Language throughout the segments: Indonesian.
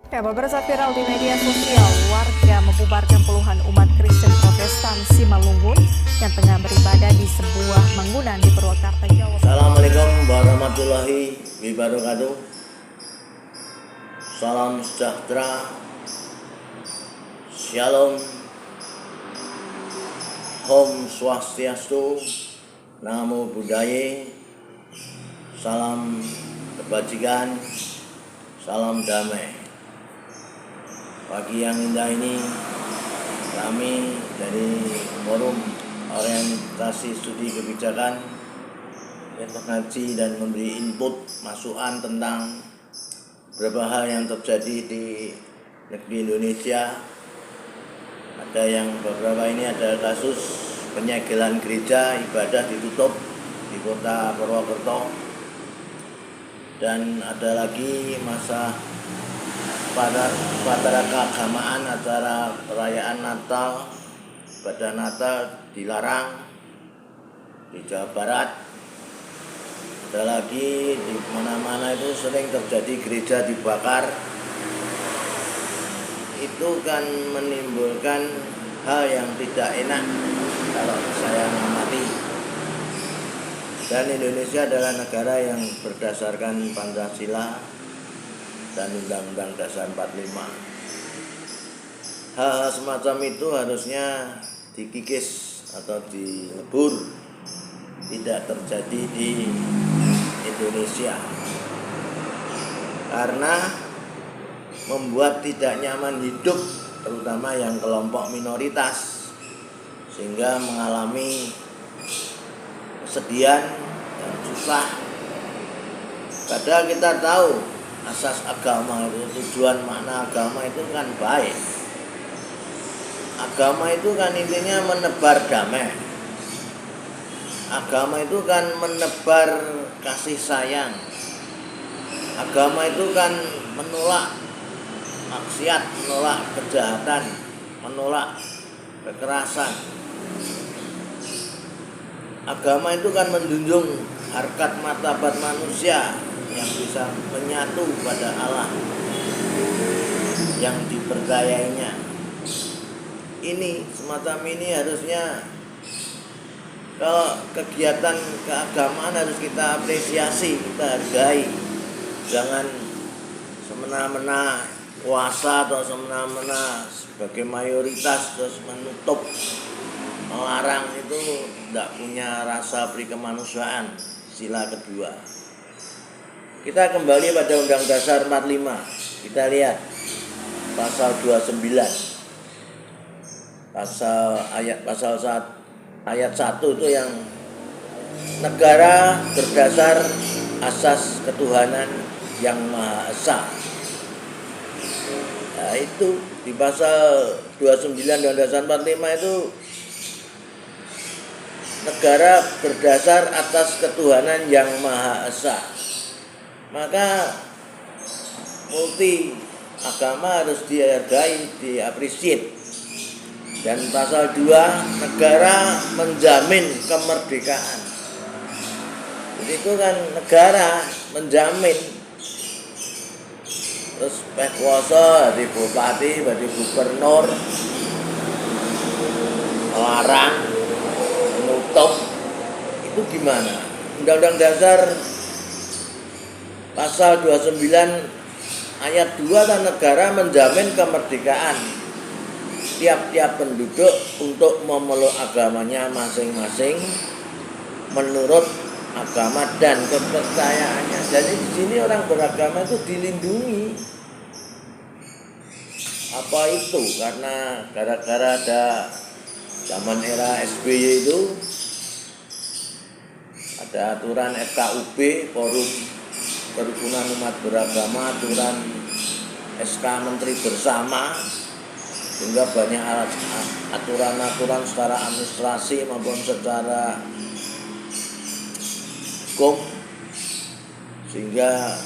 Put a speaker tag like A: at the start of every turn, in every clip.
A: Ya, beberapa viral di media sosial, warga membubarkan puluhan umat Kristen Protestan Simalungun yang tengah beribadah di sebuah bangunan di Purwakarta, Jawa Barat.
B: Assalamualaikum warahmatullahi wabarakatuh. Salam sejahtera, Shalom, Om Swastiastu, Namo Buddhaya, salam kebajikan, salam damai. Pagi yang indah ini kami dari Forum Orientasi Studi Kebijakan yang mengkaji dan memberi input masukan tentang beberapa hal yang terjadi di negeri Indonesia. Ada yang beberapa ini ada kasus penyegelan gereja, ibadah ditutup di kota Purwokerto, dan ada lagi masa pada keagamaan, acara perayaan Natal, ibadah Natal dilarang di Jawa Barat. Ada lagi di mana-mana itu sering terjadi gereja dibakar. Itu kan menimbulkan hal yang tidak enak kalau saya mengamati. Dan Indonesia adalah negara yang berdasarkan Pancasila dan Undang-Undang Dasar 45. Hal semacam itu harusnya dikikis atau dilebur, tidak terjadi di Indonesia, karena membuat tidak nyaman hidup, terutama yang kelompok minoritas, sehingga mengalami kesedihan dan susah. Padahal kita tahu asas agama itu, tujuan makna agama itu kan baik. Agama itu kan intinya menebar damai. Agama itu kan menebar kasih sayang. Agama itu kan menolak maksiat, menolak kejahatan, menolak kekerasan. Agama itu kan menjunjung harkat martabat manusia yang bisa menyatu pada Allah yang dipercayainya. Ini semacam ini harusnya, kalau kegiatan keagamaan harus kita apresiasi, kita hargai. Jangan semena-mena puasa atau semena-mena sebagai mayoritas terus menutup, melarang, itu tidak punya rasa perikemanusiaan. Sila kedua. Kita kembali pada Undang Dasar 45. Kita lihat pasal 29. Ayat 1 itu yang negara berdasar asas ketuhanan yang Maha Esa. Nah, itu di pasal 29 Undang Dasar 45 itu negara berdasar atas ketuhanan yang Maha Esa. Maka multi agama harus dihargai, diapresiasi. Dan pasal 2, negara menjamin kemerdekaan. Jadi itu kan negara menjamin. Terus kuasa dari bupati, dari gubernur melarang, menutup, itu gimana? Undang-Undang Dasar pasal 29 ayat 2 kan negara menjamin kemerdekaan tiap-tiap penduduk untuk memeluk agamanya masing-masing menurut agama dan kepercayaannya. Jadi di sini orang beragama itu dilindungi. Apa itu? Karena gara-gara ada zaman era SBY itu ada aturan FKUB, Forum Kerukunan Umat Beragama, aturan SK Menteri Bersama, sehingga banyak aturan-aturan secara administrasi maupun secara hukum, sehingga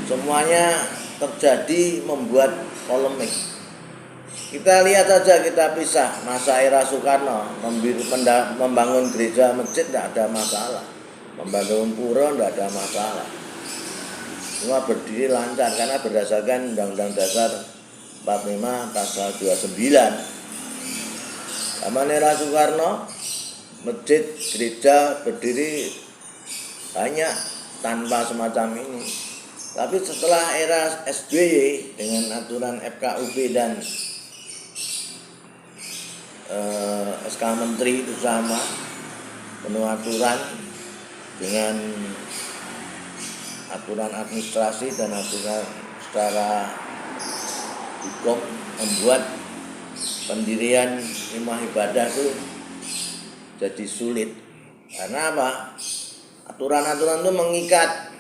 B: semuanya terjadi membuat polemik. Kita lihat saja, kita pisah masa era Soekarno, membangun gereja masjid tidak ada masalah, membangun pura tidak ada masalah. semua berdiri lancar karena berdasarkan Undang-Undang Dasar 45 pasal 29. Zaman era Soekarno, masjid, gereja berdiri banyak tanpa semacam ini. Tapi setelah era SBY dengan aturan FKUB dan SK Menteri itu sama, penuh aturan dengan aturan administrasi dan aturan secara hukum, membuat pendirian rumah ibadah itu jadi sulit. Karena apa? Aturan-aturan itu mengikat.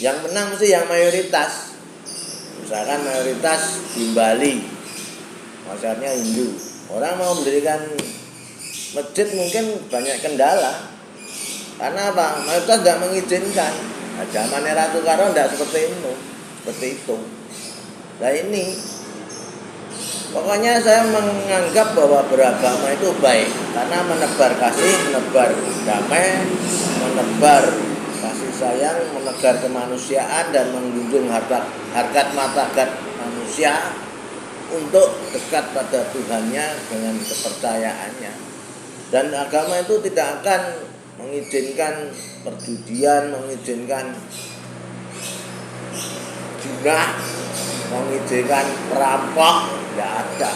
B: Yang menang mesti yang mayoritas. Misalkan mayoritas di Bali, masyarakat Hindu. Orang mau mendirikan masjid mungkin banyak kendala. Karena apa? Mayoritas tidak mengizinkan. Nah, zaman era Soekarno tidak seperti itu. Nah ini, pokoknya saya menganggap bahwa beragama itu baik karena menebar kasih, menebar damai, menebar kasih sayang, menebar kemanusiaan dan menjunjung harkat martabat manusia untuk dekat pada Tuhannya dengan kepercayaannya. Dan agama itu tidak akan mengizinkan perjudian, mengizinkan zina, mengizinkan perampok, tidak ada.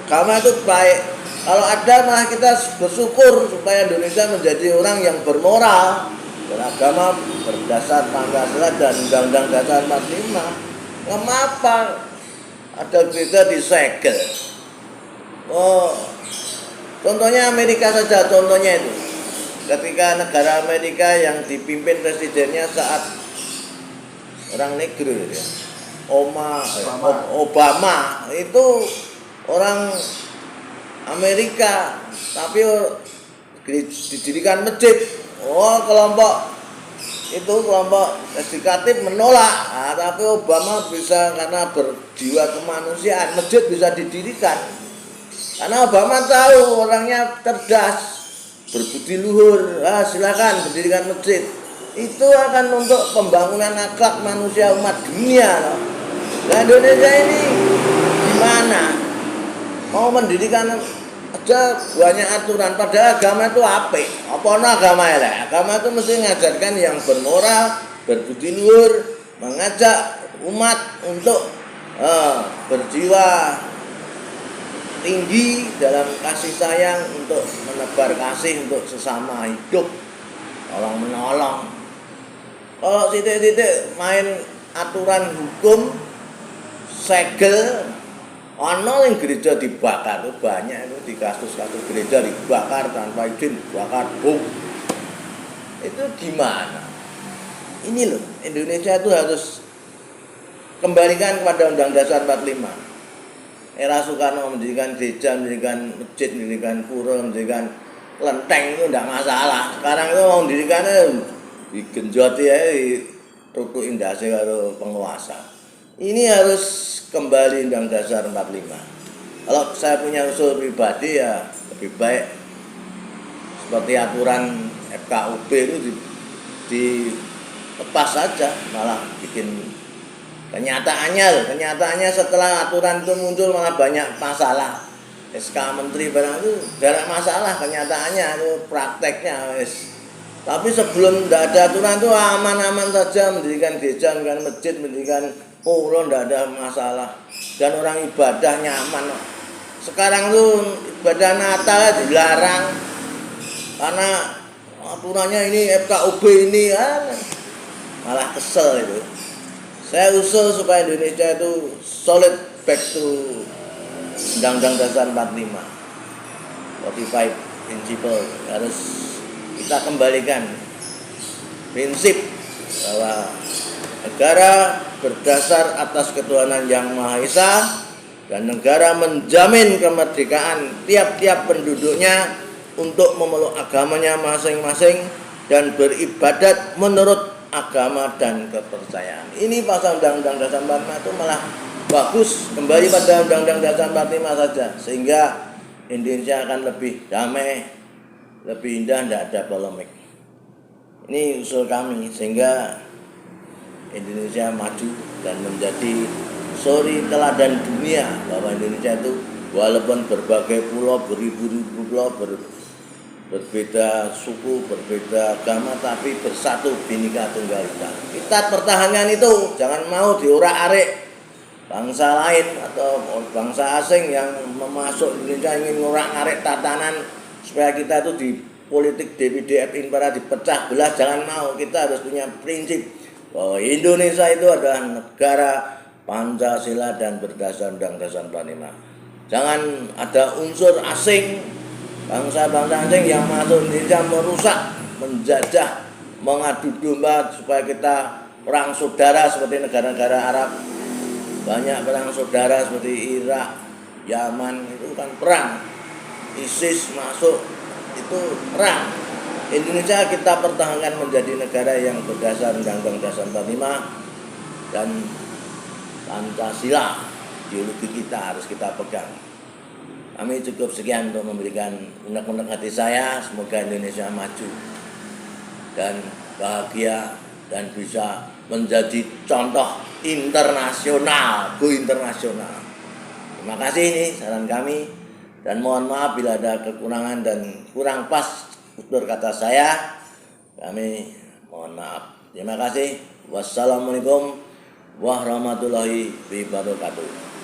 B: Agama itu baik. Kalau ada malah kita bersyukur supaya Indonesia menjadi orang yang bermoral, beragama berdasar Pancasila dan Undang-Undang Dasar 45. Kenapa ada gereja disegel? Contohnya Amerika saja, contohnya itu. Ketika negara Amerika yang dipimpin presidennya saat orang negro ya, Obama itu orang Amerika, tapi didirikan masjid. Kelompok legislatif menolak, tapi Obama bisa karena berjiwa kemanusiaan, masjid bisa didirikan. Karena Obama tahu orangnya cerdas, berbudi luhur, silakan berdirikan masjid. Itu akan untuk pembangunan akhlak manusia umat dunia. Nah Indonesia ini gimana? Mau mendirikan aja banyak aturan, padahal agama itu apik. Apa agama ya? Agama itu mesti mengajarkan yang bermoral, berbudi luhur, mengajak umat untuk berjiwa tinggi dalam kasih sayang, untuk menebar kasih untuk sesama hidup, tolong menolong. Kalau titik-titik main aturan hukum, segel, yang gereja dibakar itu banyak, itu di kasus-kasus gereja dibakar tanpa izin, dibakar, boom. Itu gimana? Ini loh, Indonesia itu harus kembalikan kepada Undang Dasar 45. Era Soekarno mendirikan gereja, mendirikan masjid, mendirikan pura, mendirikan kelenteng itu tidak masalah. Sekarang itu mau mendirikannya digenjoti ya, tutup indahnya kalau penguasa. Ini harus kembali Undang Dasar 45. Kalau saya punya usul pribadi ya lebih baik seperti aturan FKUB itu dilepas saja, malah bikin kenyataannya setelah aturan itu muncul malah banyak masalah. SK Menteri barang itu banyak masalah, kenyataannya itu prakteknya wis. Tapi sebelum tidak ada aturan itu aman-aman saja, mendirikan gereja, mendirikan masjid, mendirikan pura, tidak ada masalah. Dan orang ibadah nyaman. Sekarang tuh ibadah Natal dilarang karena aturannya ini FKUB ini malah kesel itu. Saya usul supaya Indonesia itu solid back to Undang-Undang Dasar 45. 45 principle harus kita kembalikan prinsip bahwa negara berdasar atas ketuhanan yang Maha Esa dan negara menjamin kemerdekaan tiap-tiap penduduknya untuk memeluk agamanya masing-masing dan beribadat menurut agama dan kepercayaan. Ini pasal Undang-Undang Dasar 45 itu malah bagus, kembali pada Undang-Undang Dasar 45 saja, sehingga Indonesia akan lebih damai, lebih indah, tidak ada polemik. Ini usul kami, sehingga Indonesia maju dan menjadi suri teladan dunia bahwa Indonesia itu walaupun berbagai pulau, beribu-ribu pulau, berbeda suku, berbeda agama, tapi bersatu Bhinneka Tunggal Ika. Kita pertahankan itu, jangan mau diorak-arik bangsa lain atau bangsa asing yang memasuk Indonesia ingin ngorak-ngarik tatanan supaya kita itu di politik DPD Impera dipecah belah. Jangan mau. Kita harus punya prinsip bahwa Indonesia itu adalah negara Pancasila dan berdasar Undang-Undang 45. Jangan ada unsur asing, bangsa-bangsa asing yang masuk Indonesia merusak, menjajah, mengadu domba supaya kita perang saudara seperti negara-negara Arab. Banyak perang saudara seperti Irak, Yaman, itu kan perang. ISIS masuk, itu perang. Indonesia kita pertahankan menjadi negara yang berdasar Undang-Undang Dasar 45 dan Pancasila. Ideologi kita harus kita pegang. Kami cukup sekian untuk memberikan unek-unek hati saya. Semoga Indonesia maju dan bahagia dan bisa menjadi contoh internasional, go internasional. Terima kasih, ini saran kami, dan mohon maaf bila ada kekurangan dan kurang pas tutur kata saya. Kami mohon maaf. Terima kasih. Wassalamualaikum warahmatullahi wabarakatuh.